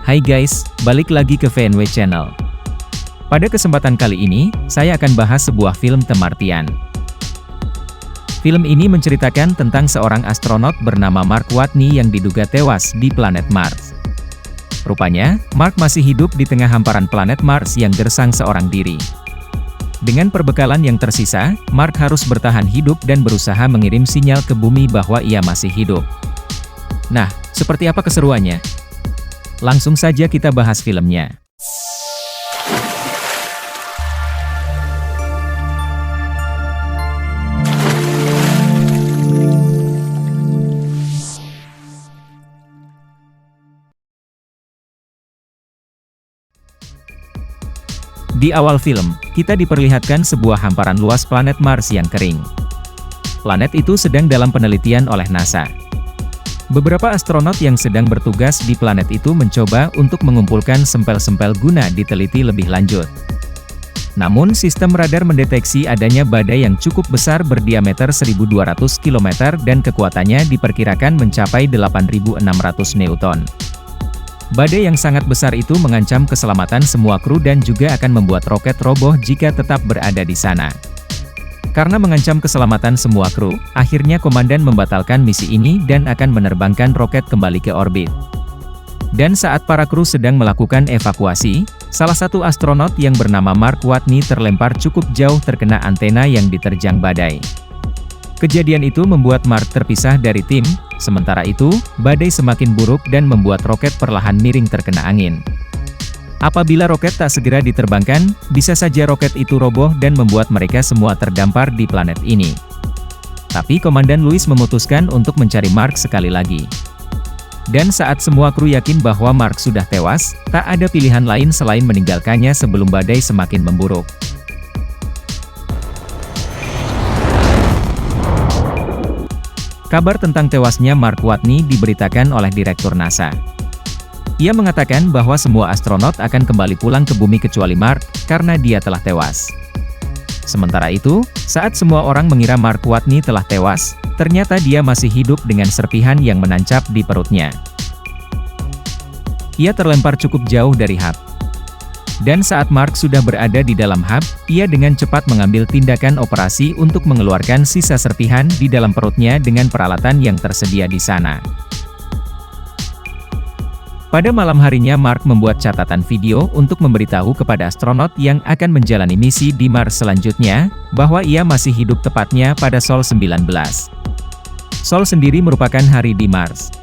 Hai guys, balik lagi ke VNW Channel. Pada kesempatan kali ini, saya akan bahas sebuah film Temartian. Film ini menceritakan tentang seorang astronot bernama Mark Watney yang diduga tewas di planet Mars. Rupanya, Mark masih hidup di tengah hamparan planet Mars yang gersang seorang diri. Dengan perbekalan yang tersisa, Mark harus bertahan hidup dan berusaha mengirim sinyal ke bumi bahwa ia masih hidup. Nah, seperti apa keseruannya? Langsung saja kita bahas filmnya. Di awal film, kita diperlihatkan sebuah hamparan luas planet Mars yang kering. Planet itu sedang dalam penelitian oleh NASA. Beberapa astronot yang sedang bertugas di planet itu mencoba untuk mengumpulkan sampel-sampel guna diteliti lebih lanjut. Namun sistem radar mendeteksi adanya badai yang cukup besar berdiameter 1.200 km dan kekuatannya diperkirakan mencapai 8.600 Newton. Badai yang sangat besar itu mengancam keselamatan semua kru dan juga akan membuat roket roboh jika tetap berada di sana. Karena mengancam keselamatan semua kru, akhirnya komandan membatalkan misi ini dan akan menerbangkan roket kembali ke orbit. Dan saat para kru sedang melakukan evakuasi, salah satu astronot yang bernama Mark Watney terlempar cukup jauh terkena antena yang diterjang badai. Kejadian itu membuat Mark terpisah dari tim, sementara itu, badai semakin buruk dan membuat roket perlahan miring terkena angin. Apabila roket tak segera diterbangkan, bisa saja roket itu roboh dan membuat mereka semua terdampar di planet ini. Tapi Komandan Lewis memutuskan untuk mencari Mark sekali lagi. Dan saat semua kru yakin bahwa Mark sudah tewas, tak ada pilihan lain selain meninggalkannya sebelum badai semakin memburuk. Kabar tentang tewasnya Mark Watney diberitakan oleh Direktur NASA. Ia mengatakan bahwa semua astronot akan kembali pulang ke bumi kecuali Mark, karena dia telah tewas. Sementara itu, saat semua orang mengira Mark Watney telah tewas, ternyata dia masih hidup dengan serpihan yang menancap di perutnya. Ia terlempar cukup jauh dari hub. Dan saat Mark sudah berada di dalam hub, ia dengan cepat mengambil tindakan operasi untuk mengeluarkan sisa serpihan di dalam perutnya dengan peralatan yang tersedia di sana. Pada malam harinya Mark membuat catatan video untuk memberitahu kepada astronot yang akan menjalani misi di Mars selanjutnya, bahwa ia masih hidup tepatnya pada Sol 19. Sol sendiri merupakan hari di Mars.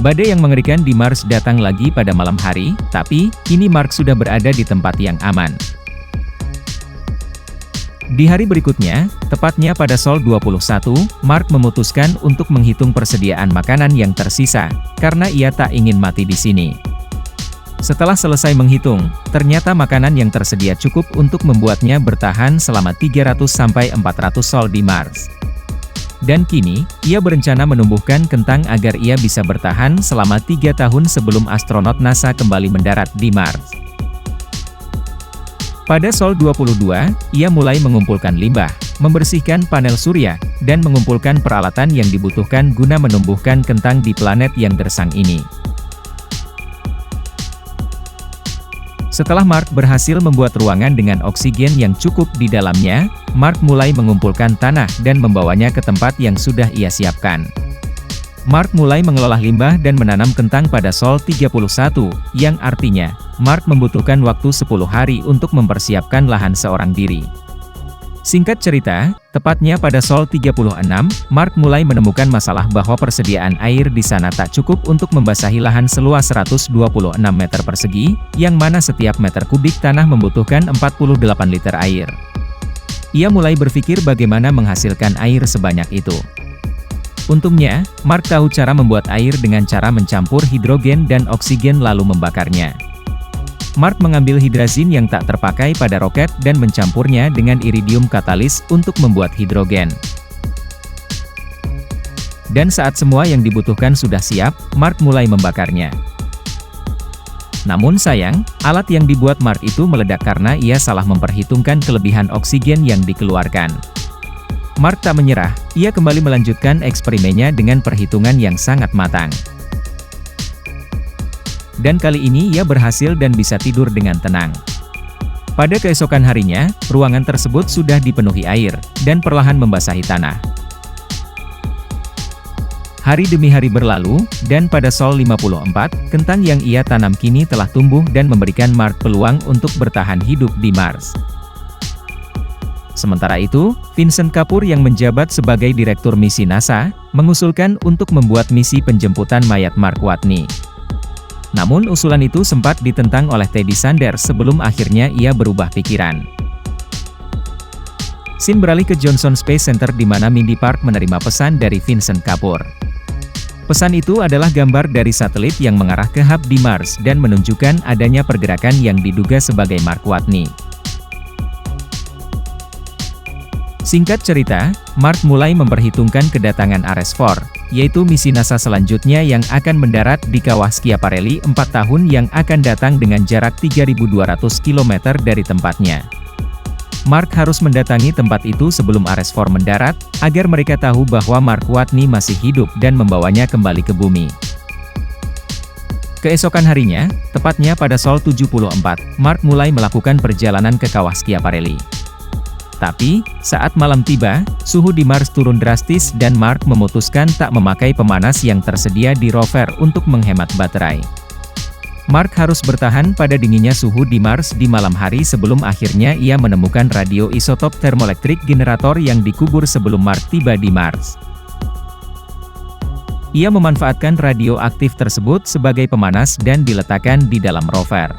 Badai yang mengerikan di Mars datang lagi pada malam hari, tapi, kini Mark sudah berada di tempat yang aman. Di hari berikutnya, tepatnya pada Sol 21, Mark memutuskan untuk menghitung persediaan makanan yang tersisa, karena ia tak ingin mati di sini. Setelah selesai menghitung, ternyata makanan yang tersedia cukup untuk membuatnya bertahan selama 300-400 Sol di Mars. Dan kini, ia berencana menumbuhkan kentang agar ia bisa bertahan selama 3 tahun sebelum astronot NASA kembali mendarat di Mars. Pada Sol 22, ia mulai mengumpulkan limbah, membersihkan panel surya, dan mengumpulkan peralatan yang dibutuhkan guna menumbuhkan kentang di planet yang gersang ini. Setelah Mark berhasil membuat ruangan dengan oksigen yang cukup di dalamnya, Mark mulai mengumpulkan tanah dan membawanya ke tempat yang sudah ia siapkan. Mark mulai mengelola limbah dan menanam kentang pada Sol 31, yang artinya, Mark membutuhkan waktu 10 hari untuk mempersiapkan lahan seorang diri. Singkat cerita, tepatnya pada Sol 36, Mark mulai menemukan masalah bahwa persediaan air di sana tak cukup untuk membasahi lahan seluas 126 meter persegi, yang mana setiap meter kubik tanah membutuhkan 48 liter air. Ia mulai berpikir bagaimana menghasilkan air sebanyak itu. Untungnya, Mark tahu cara membuat air dengan cara mencampur hidrogen dan oksigen lalu membakarnya. Mark mengambil hidrazin yang tak terpakai pada roket dan mencampurnya dengan iridium katalis untuk membuat hidrogen. Dan saat semua yang dibutuhkan sudah siap, Mark mulai membakarnya. Namun sayang, alat yang dibuat Mark itu meledak karena ia salah memperhitungkan kelebihan oksigen yang dikeluarkan. Mark tak menyerah, ia kembali melanjutkan eksperimennya dengan perhitungan yang sangat matang. dan kali ini ia berhasil dan bisa tidur dengan tenang. Pada keesokan harinya, ruangan tersebut sudah dipenuhi air, dan perlahan membasahi tanah. Hari demi hari berlalu, dan pada Sol 54, kentang yang ia tanam kini telah tumbuh dan memberikan Mark peluang untuk bertahan hidup di Mars. Sementara itu, Vincent Kapoor yang menjabat sebagai Direktur Misi NASA, mengusulkan untuk membuat misi penjemputan mayat Mark Watney. Namun usulan itu sempat ditentang oleh Teddy Sanders sebelum akhirnya ia berubah pikiran. Scene beralih ke Johnson Space Center di mana Mindy Park menerima pesan dari Vincent Kapoor. Pesan itu adalah gambar dari satelit yang mengarah ke hub di Mars dan menunjukkan adanya pergerakan yang diduga sebagai Mark Watney. Singkat cerita, Mark mulai memperhitungkan kedatangan Ares-4, yaitu misi NASA selanjutnya yang akan mendarat di kawah Schiaparelli 4 tahun yang akan datang dengan jarak 3.200 km dari tempatnya. Mark harus mendatangi tempat itu sebelum Ares-4 mendarat, agar mereka tahu bahwa Mark Watney masih hidup dan membawanya kembali ke bumi. Keesokan harinya, tepatnya pada Sol 74, Mark mulai melakukan perjalanan ke kawah Schiaparelli. Tapi, saat malam tiba, suhu di Mars turun drastis dan Mark memutuskan tak memakai pemanas yang tersedia di rover untuk menghemat baterai. Mark harus bertahan pada dinginnya suhu di Mars di malam hari sebelum akhirnya ia menemukan radio isotop termoelektrik generator yang dikubur sebelum Mark tiba di Mars. Ia memanfaatkan radio aktif tersebut sebagai pemanas dan diletakkan di dalam rover.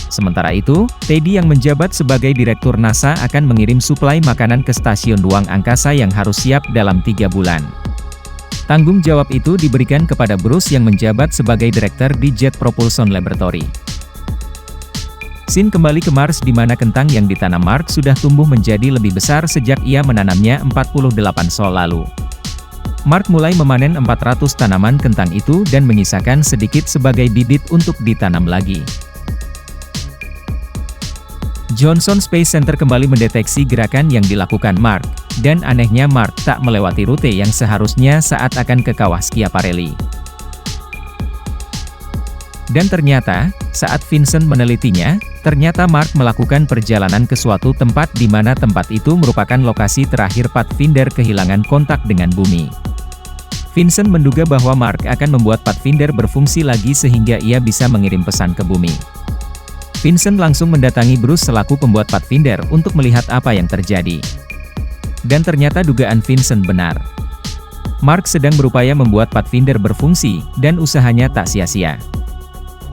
Sementara itu, Teddy yang menjabat sebagai Direktur NASA akan mengirim suplai makanan ke stasiun ruang angkasa yang harus siap dalam 3 bulan. Tanggung jawab itu diberikan kepada Bruce yang menjabat sebagai Direktur di Jet Propulsion Laboratory. Scene kembali ke Mars di mana kentang yang ditanam Mark sudah tumbuh menjadi lebih besar sejak ia menanamnya 48 Sol lalu. Mark mulai memanen 400 tanaman kentang itu dan menyisakan sedikit sebagai bibit untuk ditanam lagi. Johnson Space Center kembali mendeteksi gerakan yang dilakukan Mark, dan anehnya Mark tak melewati rute yang seharusnya saat akan ke kawah Schiaparelli. Dan ternyata, saat Vincent menelitinya, ternyata Mark melakukan perjalanan ke suatu tempat di mana tempat itu merupakan lokasi terakhir Pathfinder kehilangan kontak dengan bumi. Vincent menduga bahwa Mark akan membuat Pathfinder berfungsi lagi sehingga ia bisa mengirim pesan ke bumi. Vincent langsung mendatangi Bruce selaku pembuat Pathfinder untuk melihat apa yang terjadi. Dan ternyata dugaan Vincent benar. Mark sedang berupaya membuat Pathfinder berfungsi, dan usahanya tak sia-sia.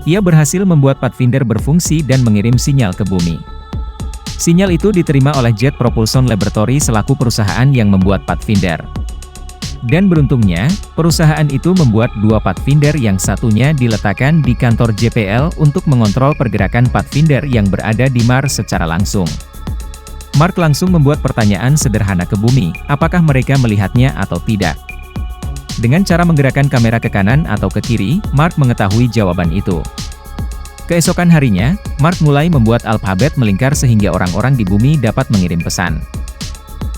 Ia berhasil membuat Pathfinder berfungsi dan mengirim sinyal ke bumi. Sinyal itu diterima oleh Jet Propulsion Laboratory selaku perusahaan yang membuat Pathfinder. Dan beruntungnya, perusahaan itu membuat 2 Pathfinder yang satunya diletakkan di kantor JPL untuk mengontrol pergerakan Pathfinder yang berada di Mars secara langsung. Mark langsung membuat pertanyaan sederhana ke bumi, apakah mereka melihatnya atau tidak. Dengan cara menggerakkan kamera ke kanan atau ke kiri, Mark mengetahui jawaban itu. Keesokan harinya, Mark mulai membuat alfabet melingkar sehingga orang-orang di bumi dapat mengirim pesan.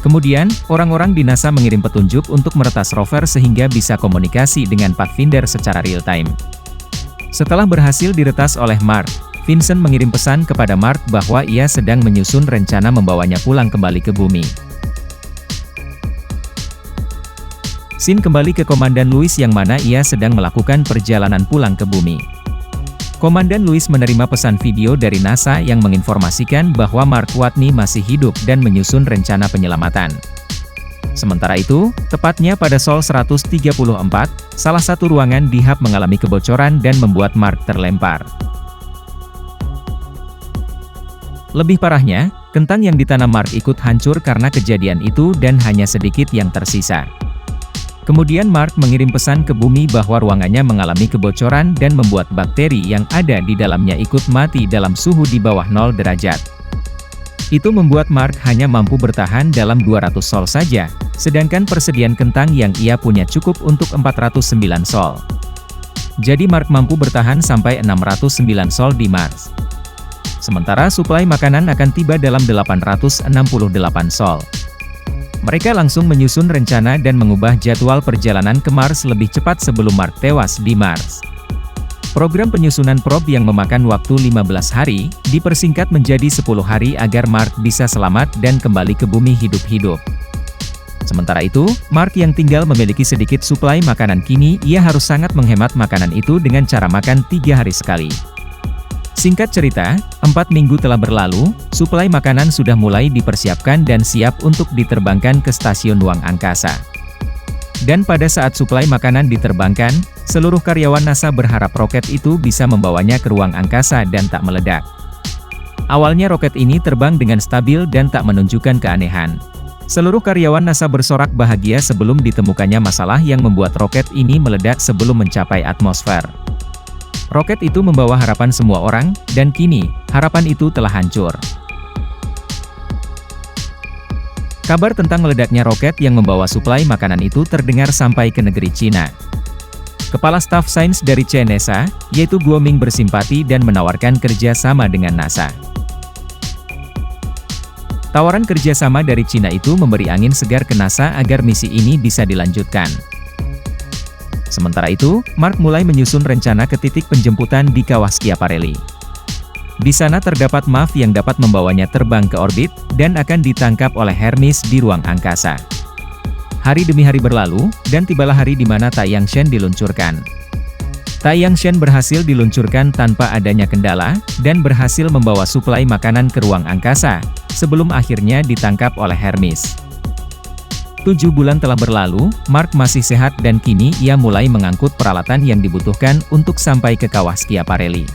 Kemudian, orang-orang di NASA mengirim petunjuk untuk meretas rover sehingga bisa komunikasi dengan Pathfinder secara real-time. Setelah berhasil diretas oleh Mark, Vincent mengirim pesan kepada Mark bahwa ia sedang menyusun rencana membawanya pulang kembali ke bumi. Scene kembali ke Komandan Lewis yang mana ia sedang melakukan perjalanan pulang ke bumi. Komandan Lewis menerima pesan video dari NASA yang menginformasikan bahwa Mark Watney masih hidup dan menyusun rencana penyelamatan. Sementara itu, tepatnya pada Sol 134, salah satu ruangan di hub mengalami kebocoran dan membuat Mark terlempar. Lebih parahnya, kentang yang ditanam Mark ikut hancur karena kejadian itu dan hanya sedikit yang tersisa. Kemudian Mark mengirim pesan ke bumi bahwa ruangannya mengalami kebocoran dan membuat bakteri yang ada di dalamnya ikut mati dalam suhu di bawah 0 derajat. Itu membuat Mark hanya mampu bertahan dalam 200 Sol saja, sedangkan persediaan kentang yang ia punya cukup untuk 409 Sol. Jadi Mark mampu bertahan sampai 609 Sol di Mars. Sementara suplai makanan akan tiba dalam 868 Sol. Mereka langsung menyusun rencana dan mengubah jadwal perjalanan ke Mars lebih cepat sebelum Mark tewas di Mars. Program penyusunan probe yang memakan waktu 15 hari, dipersingkat menjadi 10 hari agar Mark bisa selamat dan kembali ke bumi hidup-hidup. Sementara itu, Mark yang tinggal memiliki sedikit suplai makanan kini, ia harus sangat menghemat makanan itu dengan cara makan 3 hari sekali. Singkat cerita, 4 minggu telah berlalu, suplai makanan sudah mulai dipersiapkan dan siap untuk diterbangkan ke stasiun ruang angkasa. Dan pada saat suplai makanan diterbangkan, seluruh karyawan NASA berharap roket itu bisa membawanya ke ruang angkasa dan tak meledak. Awalnya roket ini terbang dengan stabil dan tak menunjukkan keanehan. Seluruh karyawan NASA bersorak bahagia sebelum ditemukannya masalah yang membuat roket ini meledak sebelum mencapai atmosfer. Roket itu membawa harapan semua orang, dan kini, harapan itu telah hancur. Kabar tentang meledaknya roket yang membawa suplai makanan itu terdengar sampai ke negeri Cina. Kepala staf sains dari CNESA, yaitu Guo Ming bersimpati dan menawarkan kerja sama dengan NASA. Tawaran kerjasama dari Cina itu memberi angin segar ke NASA agar misi ini bisa dilanjutkan. Sementara itu, Mark mulai menyusun rencana ke titik penjemputan di kawah Schiaparelli. Di sana terdapat MAF yang dapat membawanya terbang ke orbit, dan akan ditangkap oleh Hermes di ruang angkasa. Hari demi hari berlalu, dan tibalah hari di mana Taiyangchen diluncurkan. Taiyangchen berhasil diluncurkan tanpa adanya kendala, dan berhasil membawa suplai makanan ke ruang angkasa, sebelum akhirnya ditangkap oleh Hermes. 7 bulan telah berlalu, Mark masih sehat dan kini ia mulai mengangkut peralatan yang dibutuhkan untuk sampai ke kawah Schiaparelli.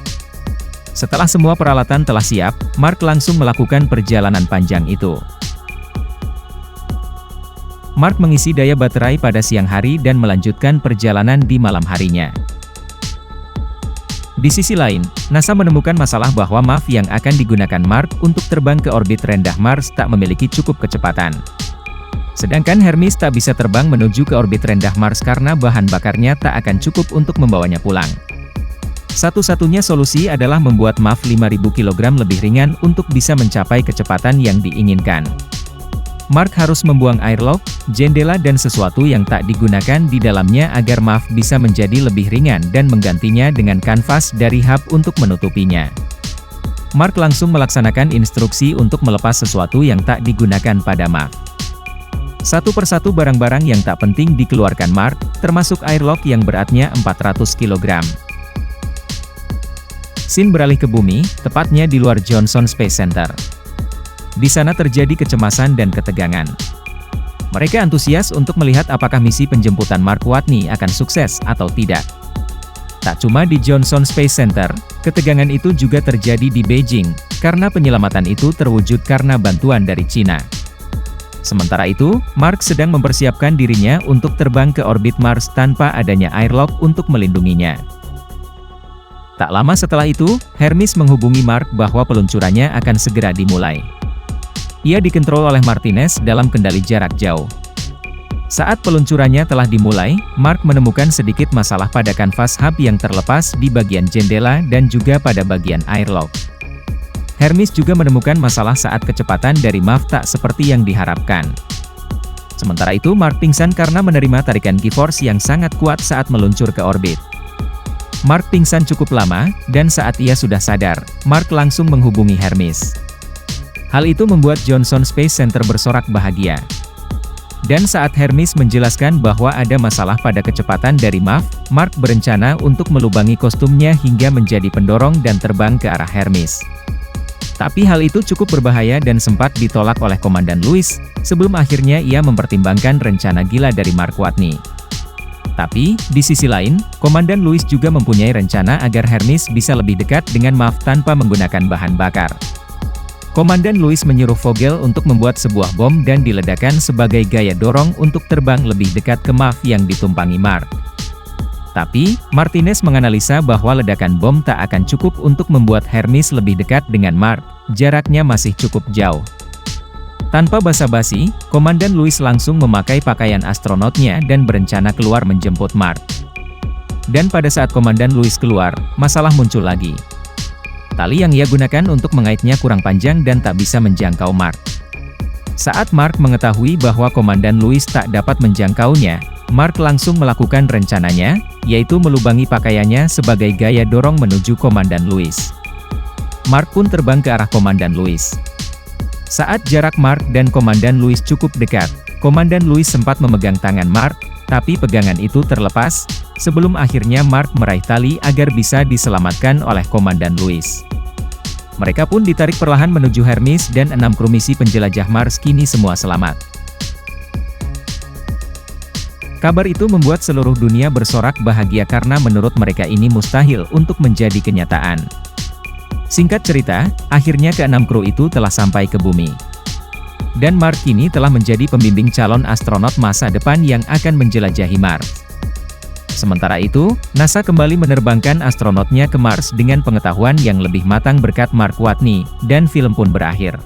Setelah semua peralatan telah siap, Mark langsung melakukan perjalanan panjang itu. Mark mengisi daya baterai pada siang hari dan melanjutkan perjalanan di malam harinya. Di sisi lain, NASA menemukan masalah bahwa MAF yang akan digunakan Mark untuk terbang ke orbit rendah Mars tak memiliki cukup kecepatan. Sedangkan Hermes tak bisa terbang menuju ke orbit rendah Mars karena bahan bakarnya tak akan cukup untuk membawanya pulang. Satu-satunya solusi adalah membuat MAF 5.000 kg lebih ringan untuk bisa mencapai kecepatan yang diinginkan. Mark harus membuang airlock, jendela dan sesuatu yang tak digunakan di dalamnya agar MAF bisa menjadi lebih ringan dan menggantinya dengan kanvas dari hub untuk menutupinya. Mark langsung melaksanakan instruksi untuk melepas sesuatu yang tak digunakan pada MAF. Satu persatu barang-barang yang tak penting dikeluarkan Mark, termasuk airlock yang beratnya 400 kg. Scene beralih ke bumi, tepatnya di luar Johnson Space Center. Di sana terjadi kecemasan dan ketegangan. Mereka antusias untuk melihat apakah misi penjemputan Mark Watney akan sukses atau tidak. Tak cuma di Johnson Space Center, ketegangan itu juga terjadi di Beijing, karena penyelamatan itu terwujud karena bantuan dari Cina. Sementara itu, Mark sedang mempersiapkan dirinya untuk terbang ke orbit Mars tanpa adanya airlock untuk melindunginya. Tak lama setelah itu, Hermes menghubungi Mark bahwa peluncurannya akan segera dimulai. Ia dikontrol oleh Martinez dalam kendali jarak jauh. Saat peluncurannya telah dimulai, Mark menemukan sedikit masalah pada kanvas hub yang terlepas di bagian jendela dan juga pada bagian airlock. Hermes juga menemukan masalah saat kecepatan dari MAF tak seperti yang diharapkan. Sementara itu Mark pingsan karena menerima tarikan G-force yang sangat kuat saat meluncur ke orbit. Mark pingsan cukup lama, dan saat ia sudah sadar, Mark langsung menghubungi Hermes. Hal itu membuat Johnson Space Center bersorak bahagia. Dan saat Hermes menjelaskan bahwa ada masalah pada kecepatan dari MAF, Mark berencana untuk melubangi kostumnya hingga menjadi pendorong dan terbang ke arah Hermes. Tapi hal itu cukup berbahaya dan sempat ditolak oleh Komandan Louis, sebelum akhirnya ia mempertimbangkan rencana gila dari Mark Watney. Tapi, di sisi lain, Komandan Louis juga mempunyai rencana agar Hermes bisa lebih dekat dengan MAF tanpa menggunakan bahan bakar. Komandan Louis menyuruh Vogel untuk membuat sebuah bom dan diledakkan sebagai gaya dorong untuk terbang lebih dekat ke MAF yang ditumpangi Mark. Tapi, Martinez menganalisa bahwa ledakan bom tak akan cukup untuk membuat Hermes lebih dekat dengan Mark, jaraknya masih cukup jauh. Tanpa basa-basi, Komandan Louis langsung memakai pakaian astronotnya dan berencana keluar menjemput Mark. Dan pada saat Komandan Louis keluar, masalah muncul lagi. Tali yang ia gunakan untuk mengaitnya kurang panjang dan tak bisa menjangkau Mark. Saat Mark mengetahui bahwa Komandan Louis tak dapat menjangkaunya, Mark langsung melakukan rencananya, yaitu melubangi pakaiannya sebagai gaya dorong menuju Komandan Louis. Mark pun terbang ke arah Komandan Louis. Saat jarak Mark dan Komandan Louis cukup dekat, Komandan Louis sempat memegang tangan Mark, tapi pegangan itu terlepas, sebelum akhirnya Mark meraih tali agar bisa diselamatkan oleh Komandan Louis. Mereka pun ditarik perlahan menuju Hermes dan 6 kru misi penjelajah Mars kini semua selamat. Kabar itu membuat seluruh dunia bersorak bahagia karena menurut mereka ini mustahil untuk menjadi kenyataan. Singkat cerita, akhirnya ke-6 kru itu telah sampai ke bumi. Dan Mark kini telah menjadi pembimbing calon astronot masa depan yang akan menjelajahi Mars. Sementara itu, NASA kembali menerbangkan astronotnya ke Mars dengan pengetahuan yang lebih matang berkat Mark Watney, dan film pun berakhir.